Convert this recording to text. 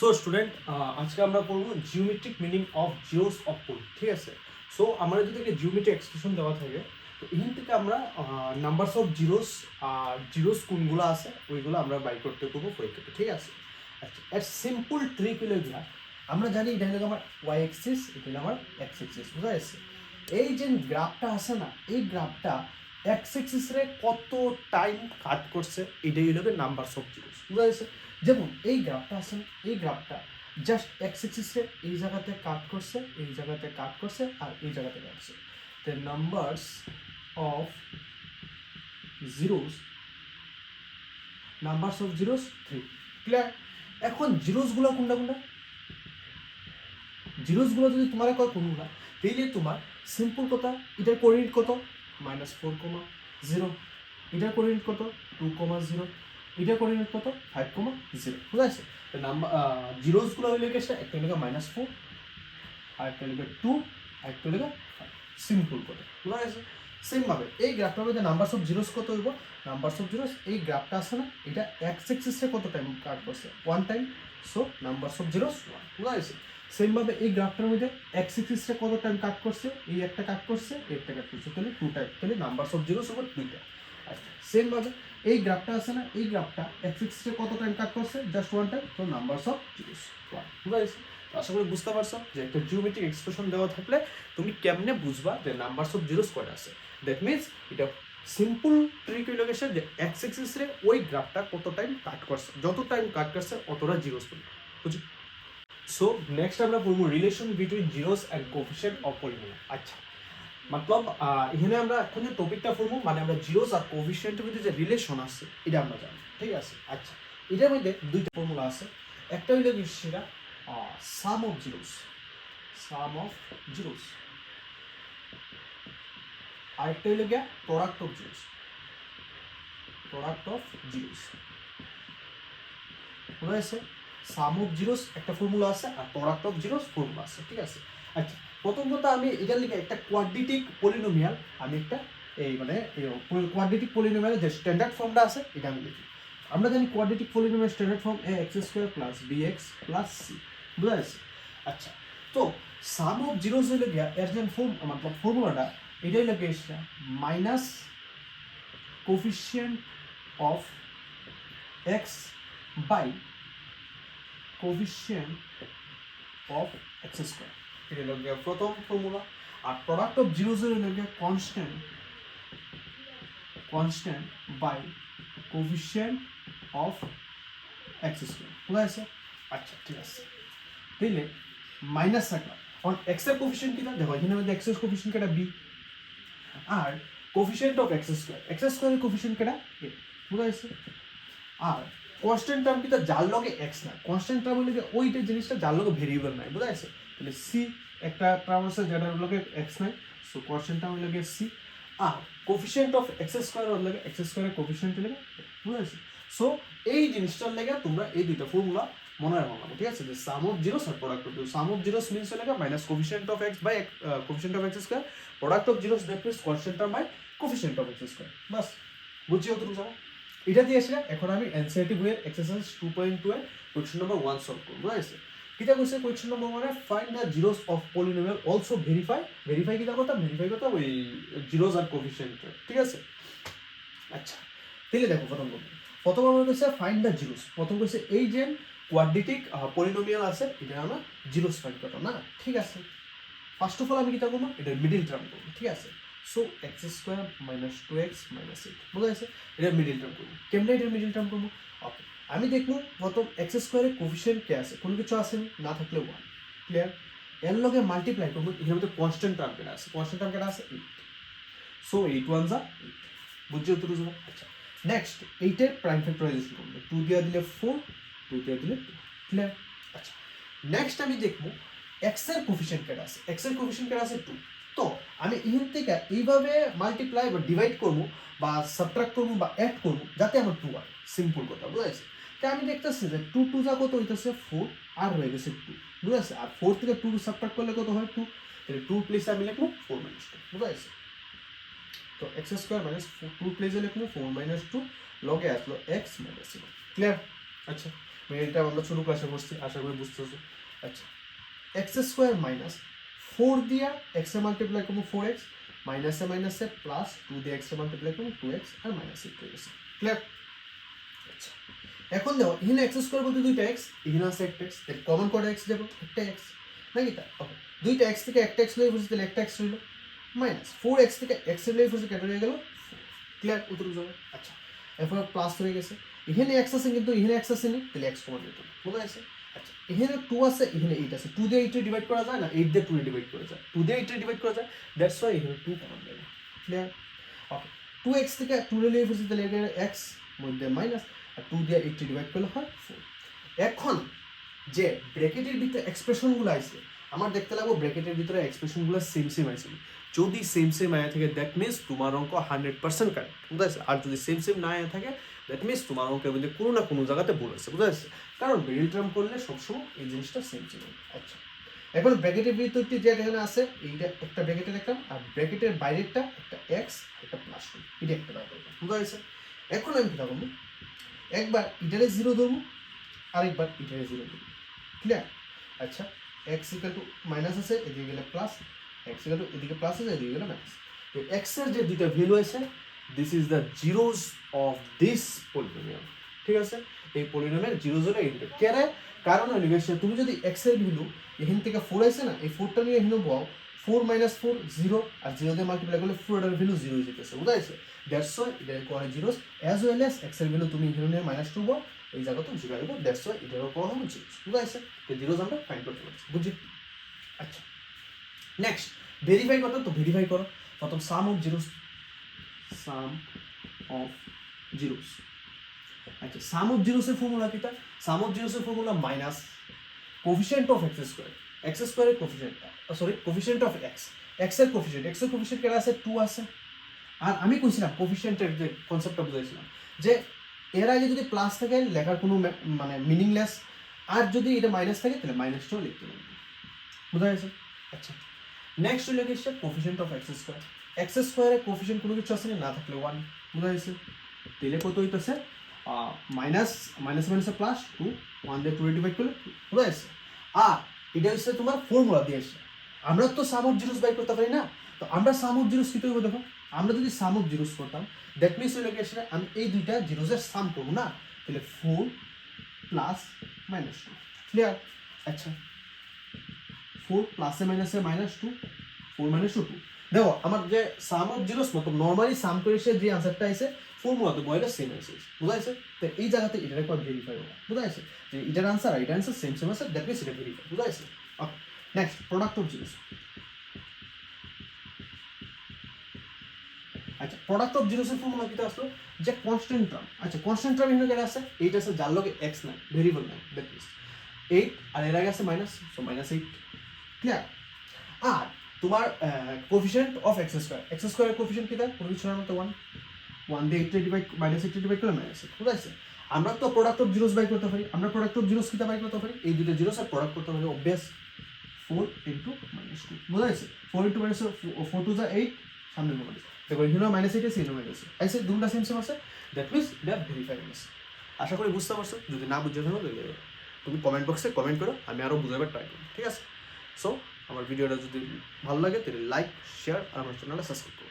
So student আজকে আমরা পড়বো geometric meaning of zeros of pole, ঠিক আছে। সো আমার যদি জিওমেট্রিক এক্সপ্রেশন দেওয়া থাকে তো এখান থেকে আমরা নাম্বারস অফ জিরোস আর জিরোস কোনগুলো আছে ওইগুলো আমরা বাই করতে পারবো পরীক্ষাতে, ঠিক আছে। আচ্ছা, এর সিম্পল ট্রিক হলো এগুলা। আমরা জানি এটা হলো আমার ওয়াই এক্সিস, এটা হলো আমার এক্স এক্সিস, বুঝা যাচ্ছে। এই যে গ্রাফটা আছে না, এই গ্রাফটা এক্স এক্সিস রে কত টাইম কাট করছে এটাই হলো নাম্বারস অফ জিরোস, বুঝা যাচ্ছে। যেমন এই গ্রাফটা আছে না, এই গ্রাফটা জাস্ট এক্স এক্সিসে এই জায়গাতে কাট করছে, এই জায়গাতে কাট করছে, আর এই জায়গাতে কাটছে। The numbers of zeros, numbers of zeros 3। Clear? এখন জিরোসগুলো কোনটা কোনটা, জিরোসগুলো যদি তোমার কয় কোনগুলা, তাইলে তোমার সিম্পল কথা, এটার কোঅর্ডিনেট কত -4,0, এটার কোঅর্ডিনেট কত 2,0, এটার কোঅর্ডিনেট কত 5,0, বুঝা যাচ্ছে। নাম্বার জিরোসগুলো হইলে গেছে একটা হইলে -4, আর একটা হইলে 2, আর একটা হইলে 5। সিম্পল কথা, বুঝা গেছে। সেম ভাবে এই গ্রাফটার মধ্যে নাম্বারস অফ জিরোস কত হইব, নাম্বারস অফ জিরোস এই গ্রাফটা আছে না, এটা এক্স এক্সিসে কত টাইম কাট করছে 1 time, so numbers of zeros 1, বুঝা গেছে। সেম ভাবে এই গ্রাফটার মধ্যে এক্স এক্সিসে কত টাইম কাট করছে, এই একটা কাট করছে, এই একটা কাট করছে, তাহলে 2 টাইম, তাহলে নাম্বারস অফ জিরোস হবে 2টা। আচ্ছা, সেম ভাবে এই গ্রাফটা আছে না, এই গ্রাফটা এক্স এক্সিসে কত টাইম কাট করছে, জাস্ট 1 টাইম, তো নাম্বারস অফ জিরোস 1, বুঝা গেছে। আশা করি বুঝতে পারছো যে একটা জিওমেট্রিক এক্সপ্রেশন দেওয়া থাকলে তুমি কেমনে বুঝবা যে নাম্বারস অফ জিরোস কয়টা আছে। দ্যাট মিনস এটা সিম্পল ট্রিক হইল গেছে যে এক্স এক্সিস রে ওই গ্রাফটা কত টাইম কাট করছে, যত টাইম কাট করছে অতটা জিরোস পাবে, বুঝি। সো নেক্সট আমরা পড়বো relation between zeros and coefficient of polynomial. আচ্ছা, মতলব এখানে আমরা এখন যে টপিকটা পড়বো মানে আমরা জিরোস আর কোফিশিয়েন্টের মধ্যে যে রিলেশন আছে এটা আমরা জানি, ঠিক আছে। আচ্ছা, এটার মধ্যে দুইটা ফর্মুলা আছে। একটা হইল কি সেটা sum of zeros, sum of zeros, আরেকটা হইল গিয়া product of zeros, product of zeros, বুঝা গেছে। সাম অফ জিরোস একটা ফর্মুলা আছে আর প্রোডাক্ট অফ জিরোস ফর্মুলা আছে, ঠিক আছে। আচ্ছা, প্রথম কথা আমি এটার লিখে একটা কোয়াড্রেটিক পলিনোমিয়াল, আমি একটা এই মানে কোয়াড্রেটিক পলিনোমিয়ালের যে স্ট্যান্ডার্ড ফর্মটা আছে এটা আমি লিখি। আমরা জানি quadratic polynomial standard form a x² plus bx plus c, বুঝা গেছে। আচ্ছা, তো সাম অফ জিরোস হইলে গিয়া এর যে মতলব ফর্মুলাটা এটাই লাগে minus coefficient of x by coefficient of x square, এটা হলো গিয়ে প্রথম ফর্মুলা। আর প্রোডাক্ট অফ জিরোস হলো গিয়ে constant by coefficient of x square, বুঝা গেছে। আচ্ছা, ঠিক আছে, তাইলে মাইনাস থাকলাম। এখন এক্স এর কোফিশিয়েন্ট কিনা দেখো, এখানে আমাদের এক্স এর কোফিশিয়েন্ট কেটা বি, আর কোফিশিয়েন্ট অফ এক্স স্কোয়ারের কোফিশিয়েন্ট কেটা এ, বুঝা গেছে। আর কনস্ট্যান্ট টার্ম কিটা যার লগে এক্স না, কনস্ট্যান্ট টার্ম হলে ওইটা জিনিসটা যার লগে ভেরিয়েবল নাই, বুঝা গেছে। তাহলে সি একটা টার্ম আছে যেটার লগে এক্স নাই, সো কনস্ট্যান্ট টার্ম লাগে সি। আর কোফিশিয়েন্ট অফ এক্স স্কোয়ার ওর লাগে এক্স স্কোয়ারের কোফিশিয়েন্ট লাগে, বুঝা গেছে। সো এই জিনিসটার লাগে তোমরা এই দুইটা ফর্মুলা মনে রাখবা, ঠিক আছে। যে সাম অফ জিরোস আর product of zeros, sum of zeros means লাগে minus coefficient of x by coefficient of x square, product of zeros that means constant term by coefficient of x square, বাস বুঝিও তুমি যাবো। এটা দিয়েছে। এখন আমি এনসিইআরটি বইয়ের এক্সারসাইজ 2.2 এর কোয়েশ্চন নাম্বার 1 সলভ করব, বুঝা গেছে। কিটা কইছে question number 1 A find the zeros of polynomial also verify কিটা কথা, ভেরিফাই কথা ওই জিরোস আর কোফিশিয়েন্ট, ঠিক আছে। আচ্ছা, তাহলে দেখো প্রথম আমরা কইছে ফাইন্ড দ্য জিরোস, প্রথম কইছে এই যে কোয়াড্রেটিক পলিনোমিয়াল আছে এটা আমরা জিরোস ফাইন্ড করব না, ঠিক আছে। ফার্স্ট অফ অল আমি কিটা করব, এটা মিডল টার্ম করব, ঠিক আছে। So x square minus 2x minus 8, বুঝা গেছে। এটা মিডল টার্ম করবো, কেমনে এটা মিডল টার্ম করবো। ওকে, আমি দেখবো প্রথম এক্স স্কোয়ারের কোফিশিয়েন্ট কে আছে, কোনো কিছু আসেনি, না থাকলে 1, ক্লিয়ার। এর লগে মাল্টিপ্লাই করবো, এখানে মধ্যে কনস্ট্যান্ট টার্ম কেটা আছে, কনস্ট্যান্ট টার্ম কেটা আছে 8, সো 8 1 যা 8, বুঝছো তো বুঝলো। আচ্ছা, নেক্সট 8 এর প্রাইম ফ্যাক্টরাইজেশন করবো, 2 দিয়া দিলে 4, 2 দিয়া দিলে 2, ক্লিয়ার। আচ্ছা, নেক্সট আমি দেখবো এক্স এর কোফিশিয়েন্ট কেটা আছে, এক্স এর কোফিশিয়েন্ট কেটা আছে 2। তো আমি এখান থেকে এইভাবে মাল্টিপ্লাই বা ডিভাইড করবো বা সাবট্রাক্ট করবো বা অ্যাড করবো যাতে আমার 2 হয়, সিম্পল কথা, বুঝা গেছে। তাই আমি দেখতেছি যে 2 2 যা কত হইতেছে 4, আর হয়ে গেছে 2, বুঝা গেছে। আর 4 থেকে 2 সাবট্রাক্ট করলে কত হয় 2, তাহলে 2 প্লেসে আমি লিখবো 4 - 2, বুঝা গেছে। তো এক্স স্কোয়ার মাইনাস 2 প্লেসে লিখবো 4 - 2, লগে আসলো এক্স মাইনাস 1, ক্লিয়ার। আচ্ছা, এটা আমরা ছোটো ক্লাসে পড়ছি, আশা করি বুঝতেছো। আচ্ছা, এক্স স্কোয়ার মাইনাস 4 দিয়া এক্স এ মাল্টিপ্লাই করবো 4x, মাইনাসে মাইনাসে প্লাস 2 দিয়ে এক্স এ মাল্টিপ্লাই করবো 2x আর মাইনাস 8 হয়ে গেছে। ক্লিয়ার? আচ্ছা, এখন দেখো এখানে এক্স স্কোয়ার বলতে দুইটা এক্স, এখানে আছে একটা এক্স, তাহলে কমন করে এক্স যাবো, একটা এক্স নাকি তা? ওকে, দুইটা এক্স থেকে একটা এক্স লয়ে বসে, তাহলে একটা এক্স রইল, মাইনাস 4x থেকে এক্স এর লয়ে বসে কেটে হয়ে গেল। ক্লিয়ার? উত্তর যাবে। আচ্ছা, এরপর প্লাস হয়ে গেছে, এখানে এক্স আছে কিন্তু এখানে এক্স আছে নি, তাহলে এক্স কমন যেত, বুঝা গেছে? আচ্ছা, এখানে 2 আছে, এখানে 8 আছে, 2 দিয়ে 8 ডিভাইড করা যায় না, 8 দিয়ে 2 ডিভাইড করা যায়, 2 দিয়ে 8 ডিভাইড করা যায়, দ্যাটস ওয়াই এখানে 2 কমন যাবে। ক্লিয়ার? ওকে, 2x থেকে 2 এর লয়ে বসে, তাহলে এখানে x মধ্যে মাইনাস, আর 2 দিয়ে 8 ডিভাইড করলে হয় 4। এখন যে ব্র্যাকেটের ভিতরে এক্সপ্রেশনগুলো আইছে, আমার দেখতে লাগবো ব্র্যাকেটের ভিতরে এক্সপ্রেশনগুলো সেম সেম আইছে। যদি সেম সেম আয়া থাকে দ্যাট মিনস তোমার অঙ্ক 100% কারেক্ট, বুঝা যাচ্ছে? আর যদি সেম সেম না আয়া থাকে দ্যাট মিনস তোমার অঙ্কের মধ্যে কোনো না কোনো জায়গাতে ভুল আছে, বুঝা যাচ্ছে? কারণ মিডল টার্ম করলে সবসময় এই জিনিসটা সেম সেম। আচ্ছা, এখন ব্র্যাকেটের ভিতরটি যেটা এখানে আছে, এইটা একটা ব্র্যাকেটের একটা, আর ব্র্যাকেটের বাইরেরটা একটা এক্স একটা প্লাস, এটা একটা ব্যাপার, বুঝা যাচ্ছে? এখন আমি কী করবো, একবার ইটারে 0 ধরবো, আরেকবার ইটারে 0 ধরবো। ক্লিয়ার? আচ্ছা, এক্স ইকাল টু মাইনাস আছে, এদিকে গেলে প্লাস, এক্স ইকাল টু এদিকে প্লাস আছে, এদিকে গেলে মাইনাস। তো এক্স এর যে দুইটা ভ্যালু আছে, this is the zeros of this polynomial. ঠিক আছে, এই পলিনোমিয়াল জিরোস হলো এই দুটো। কেন? কারণ তুমি যদি এক্স এর ভ্যালু এখান থেকে 4 আছে না, এই 4টা নিয়ে এখানে বল, 4 - 4 0, আর 0 দিয়ে মাল্টিপ্লাই করলে 4 এর ভ্যালু 0 হয়ে যেতেছে, বুঝা যাচ্ছে? দ্যাটস ওয়াই এটা করে zeros, as well as x এর ভ্যালু তুমি এখানে নিয়ে -2 বল, এই জায়গাতে 0 আসবে, দ্যাটস ওয়াই এটারও কোন হবে জিরোস, বুঝা যাচ্ছে? তো জিরোস আমরা ফাইন্ড করতে পারছি, বুঝছি? আচ্ছা, নেক্সট ভেরিফাই করতে, তো ভেরিফাই করো প্রথম sum of zeros, sum of zeros. আচ্ছা, সাম অফ জিরোসের ফর্মুলা কিটা? সাম অফ জিরোসের formula minus coefficient of x square, x স্কোয়ারের coefficient, sorry coefficient of x, x এর কোফিশিয়েন্ট, এক্স এর কোফিশিয়েন্ট কেটে আছে 2 আছে। আর আমি কইছিলাম কোফিশিয়েন্টের যে কনসেপ্টটা বুঝাইছিলাম যে এর আগে যদি প্লাস থাকে লেখার কোনো মানে মিনিংলেস, আর যদি এটা মাইনাস থাকে তাহলে মাইনাসটাও লিখতে পারবে, বুঝা গেছে? আচ্ছা, নেক্সট হলো কি coefficient of x square, x স্কোয়ারের কোফিশিয়েন্ট কোনো কিছু আছে না, থাকলে 1, বুঝা গেছে? তাহলে কত হইতেছে মাইনাস মাইনাসে প্লাস 2, 1 দিয়ে 2 ডিভাইড করলে 2, বুঝা গেছে? আর এটা হচ্ছে তোমার ফর্মুলা দিয়ে আসছে, আমরা তো সাম অফ জিরোস বাই করতে পারি না, তো আমরা সাম অফ জিরোস কি করবো দেখো, আমরা যদি সাম অফ জিরোস করতাম দ্যাট মিনস হলো কি আমি এই দুইটা জিরোসের সাম করবো না, তাহলে 4 প্লাস -2। ক্লিয়ার? আচ্ছা, 4 প্লাসে মাইনাসে -2, 4 - 2। দেখো আমার যে সাম অফ জিরোস মতো নর্মালি সাম করে সে যে আনসারটা আইছে ফর্মুলা তো বয়টা সেম আছে, বুঝা যাচ্ছে? তো এই জায়গাতে এটা একবার ভেরিফাই হবে, বুঝা যাচ্ছে? যে এটার আনসার আর এটার আনসার সেম সেম আছে, দ্যাট মিনস এটা ভেরিফাই, বুঝা যাচ্ছে? ওকে, নেক্সট প্রোডাক্ট অফ জিরোস। আচ্ছা, প্রোডাক্ট অফ জিরোসের ফর্মুলা কিটা আসলো যে কনস্ট্যান্ট টার্ম। আচ্ছা, কনস্ট্যান্ট টার্ম এখানে কেটে আছে, এইটা আছে যার লগে x নাই, ভেরিয়েবল নাই, দ্যাট মিনস 8, আর এর আগে আছে মাইনাস, সো -8। ক্লিয়ার? আর তোমার coefficient of x square, x স্কোয়ারের কোফিশিয়েন্ট কিটা? কোনো কিছু না, তো 1, 1 দিয়ে 8 ডিভাইড -8 ডিভাইড করলে -8, বুঝা যাচ্ছে? আমরা তো প্রোডাক্ট অফ জিরোস বাই করতে পারি, আমরা প্রোডাক্ট অফ জিরোস কিটা বাই করতে পারি? এই দুটো জিরোস আর প্রোডাক্ট করতে পারি, অবভিয়াস 4 × -2, বুঝা যাচ্ছে? 4 × -2, 4 2 8, সামনে গুণ দেখো এখানে -8 আছে, এখানে -8 আছে, দুটো সেম সেম আছে, দ্যাট মিনস এটা ভেরিফাই আছে। আশা করি বুঝতে পারছো, যদি না বুঝতে থাকো তাহলে তুমি কমেন্ট বক্সে কমেন্ট করো, আমি আরও বুঝাবার ট্রাই করব, ঠিক আছে? সো আমার ভিডিওটা যদি ভালো লাগে তাহলে লাইক, শেয়ার আর আমার চ্যানেলটা সাবস্ক্রাইব করো।